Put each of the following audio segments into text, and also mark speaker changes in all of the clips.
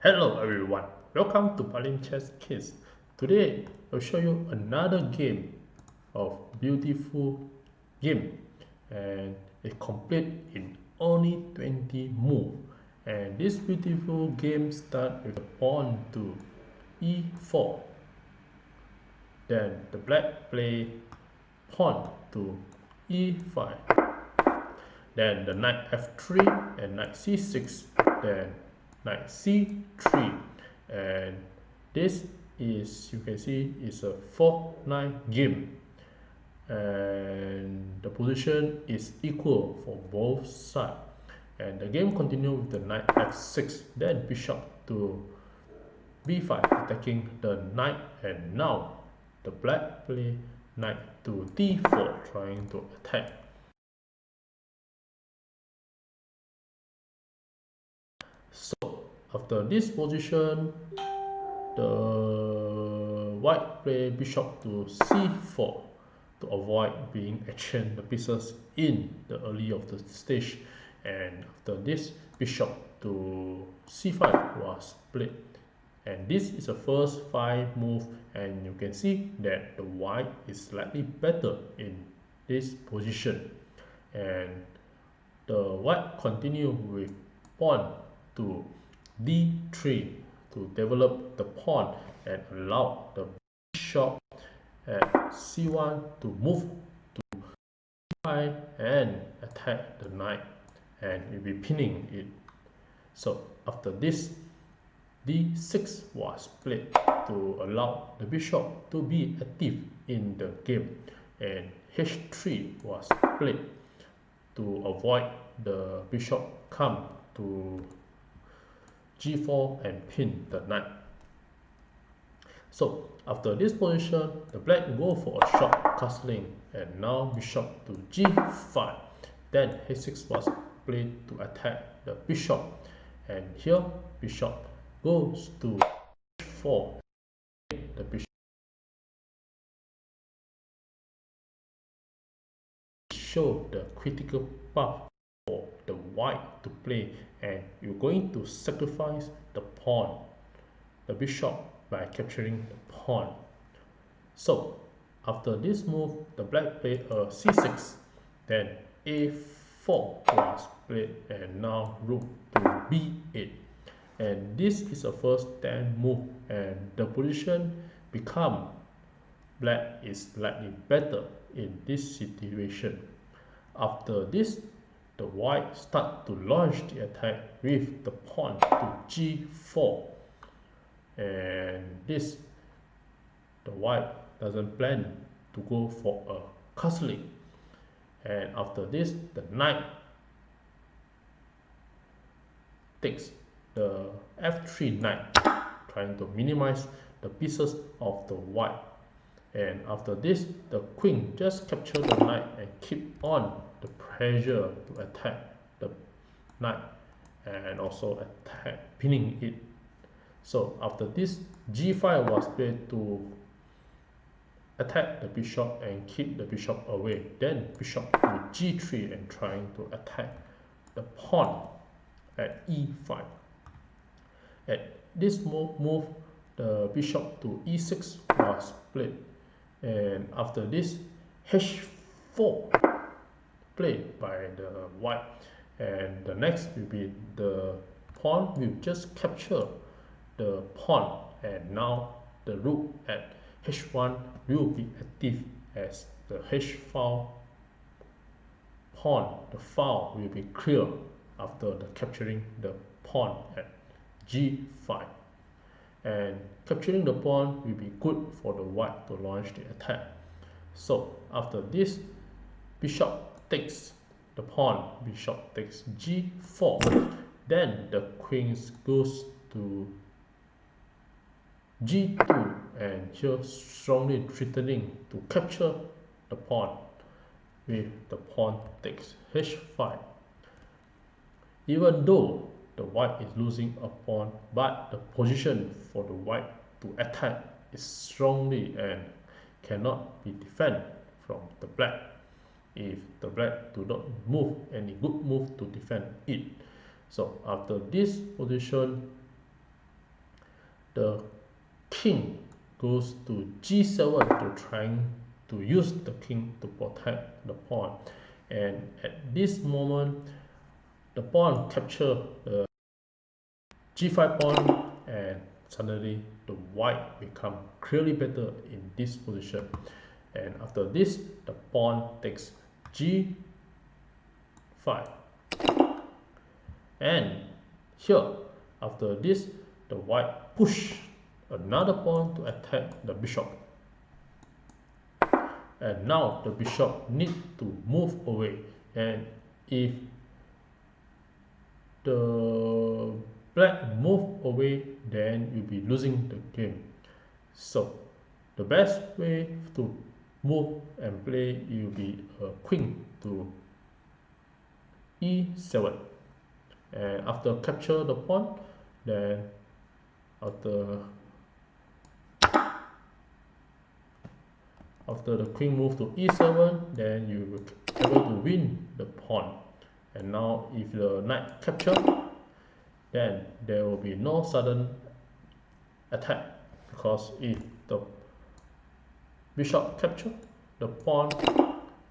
Speaker 1: Hello everyone, welcome to Berlin Chess Kids. Today I'll show you another game of beautiful game, and it complete in only 20 moves. And this beautiful game start with a pawn to e4. Then the black play pawn to e5. Then the knight f3 and knight c6. Then knight c3, and this is, you can see, is a 4-9 game, and the position is equal for both sides. And the game continue with the knight f6, then bishop to b5 attacking the knight, and now the black play knight to d4 trying to attack. So after this position, the white play bishop to c4 to avoid being exchanged the pieces in the early of the stage. And after this, bishop to c5 was played. And this is the first 5 move, and you can see that the white is slightly better in this position. And the white continue with pawn to d3 to develop the pawn and allow the bishop at c1 to move to e5 and attack the knight, and we'll be pinning it. So after this, d6 was played to allow the bishop to be active in the game, and h3 was played to avoid the bishop come to g4 and pin the knight. So after this position, the black go for a short castling, and now bishop to g5. Then h6 was played to attack the bishop, and here bishop goes to h4. The bishop show the critical path for the white to play, and you're going to sacrifice the pawn, the bishop, by capturing the pawn. So after this move, the black played a c6, then a4 was played, and now rook to b8. And this is the first 10 move, and the position become black is slightly better in this situation. After this, the white start to launch the attack with the pawn to g4, and this, the white doesn't plan to go for a castling. And after this, the knight takes the f3 knight, trying to minimize the pieces of the white. And after this, the queen just capture the knight and keep on the pressure to attack the knight and also attack pinning it. So after this, g5 was played to attack the bishop and keep the bishop away. Then bishop to g3 and trying to attack the pawn at e5. At this move, the bishop to e6 was played, and after this, h4 played by the white, and the next will be the pawn will just capture the pawn, and now the rook at h1 will be active as the h file pawn, the file will be clear after the capturing the pawn at g5, and capturing the pawn will be good for the white to launch the attack. So after this, bishop takes the pawn, bishop takes g4, then the queen goes to g2, and here strongly threatening to capture the pawn with the pawn takes h5. Even though the white is losing a pawn, but the position for the white to attack is strongly and cannot be defended from the black if the black do not move any good move to defend it. So after this position, the king goes to G7 to trying to use the king to protect the pawn, and at this moment the pawn capture the G5 pawn, and suddenly the white become clearly better in this position. And after this, the pawn takes G5, and here after this the white push another pawn to attack the bishop, and now the bishop need to move away, and if the black move away, then you'll be losing the game. So the best way to move and play will be a queen to E7, and after capture the pawn, then after the queen move to E7, then you will be able to win the pawn. And now if the knight capture, then there will be no sudden attack, because if the bishop capture the pawn,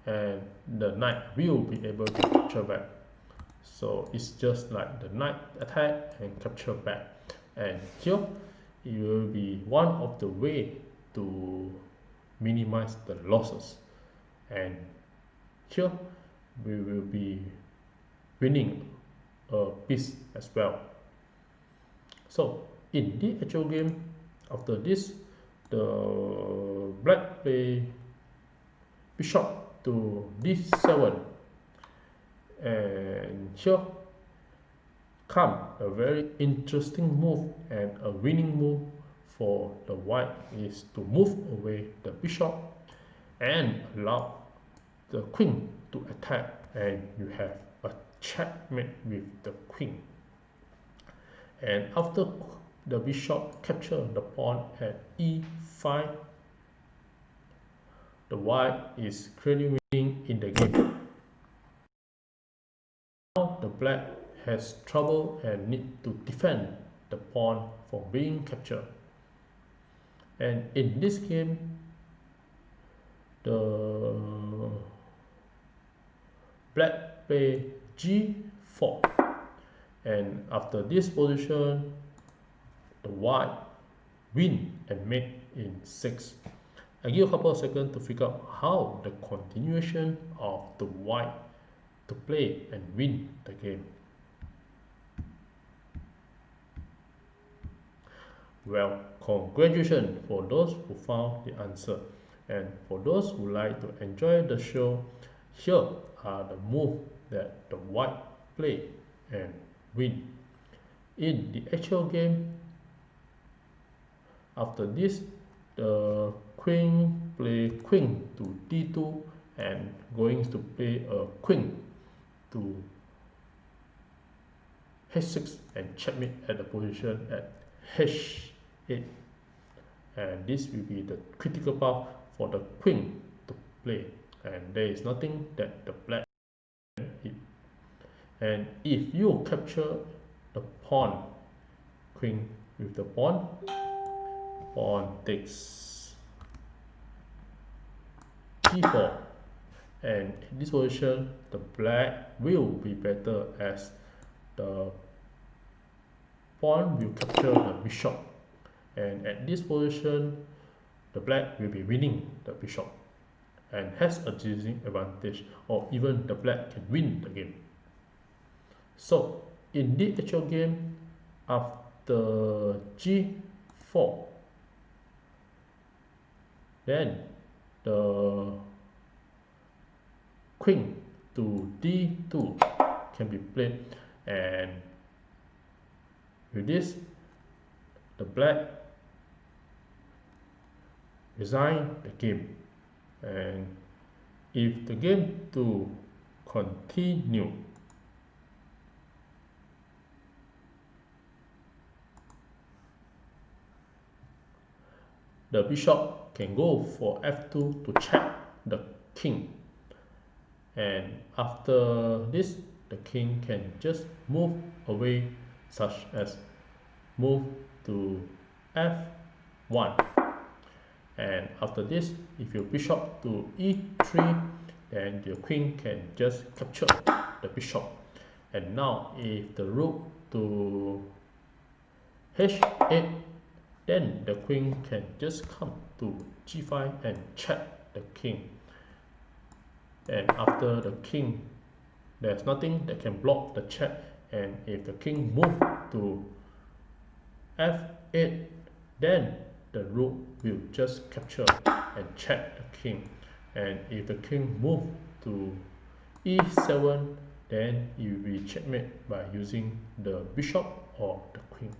Speaker 1: and the knight will be able to capture back. So it's just like the knight attack and capture back, and here it will be one of the way to minimize the losses, and here we will be winning a piece as well. So in the actual game, after this, the black play bishop to D7, and here come a very interesting move, and a winning move for the white is to move away the bishop and allow the queen to attack, and you have a checkmate with the queen. And after the bishop capture the pawn at E5, the white is clearly winning in the game. Now the black has trouble and need to defend the pawn from being captured. And in this game, the black play G4, and after this position, the white win and mate in 6. I give a couple of seconds to figure out how the continuation of the white to play and win the game. Well, congratulations for those who found the answer, and for those who like to enjoy the show, here are the moves that the white play and win. In the actual game, after this, the queen play queen to D2, and going to play a queen to H6 and checkmate at the position at H8, and this will be the critical path for the queen to play, and there is nothing that the black can hit. And if you capture the pawn, queen with the pawn takes G4, and in this position the black will be better as the pawn will capture the bishop, and at this position the black will be winning the bishop and has a decision advantage, or even the black can win the game. So in the actual game, after G4, then the queen to D2 can be played, and with this the black resign the game. And if the game to continue, the bishop can go for F2 to check the king, and after this the king can just move away, such as move to f1. And after this, if you bishop to e3, then your queen can just capture the bishop. And now if the rook to h8, then the queen can just come to g5 and check the king. And after the king, there's nothing that can block the check. And if the king move to f8, then the rook will just capture and check the king. And if the king move to e7, then you will be checkmate by using the bishop or the queen.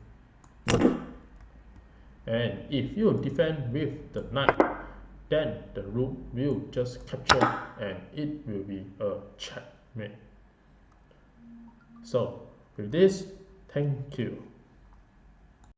Speaker 1: And if you defend with the knight, then the rook will just capture and it will be a checkmate. So with this, thank you.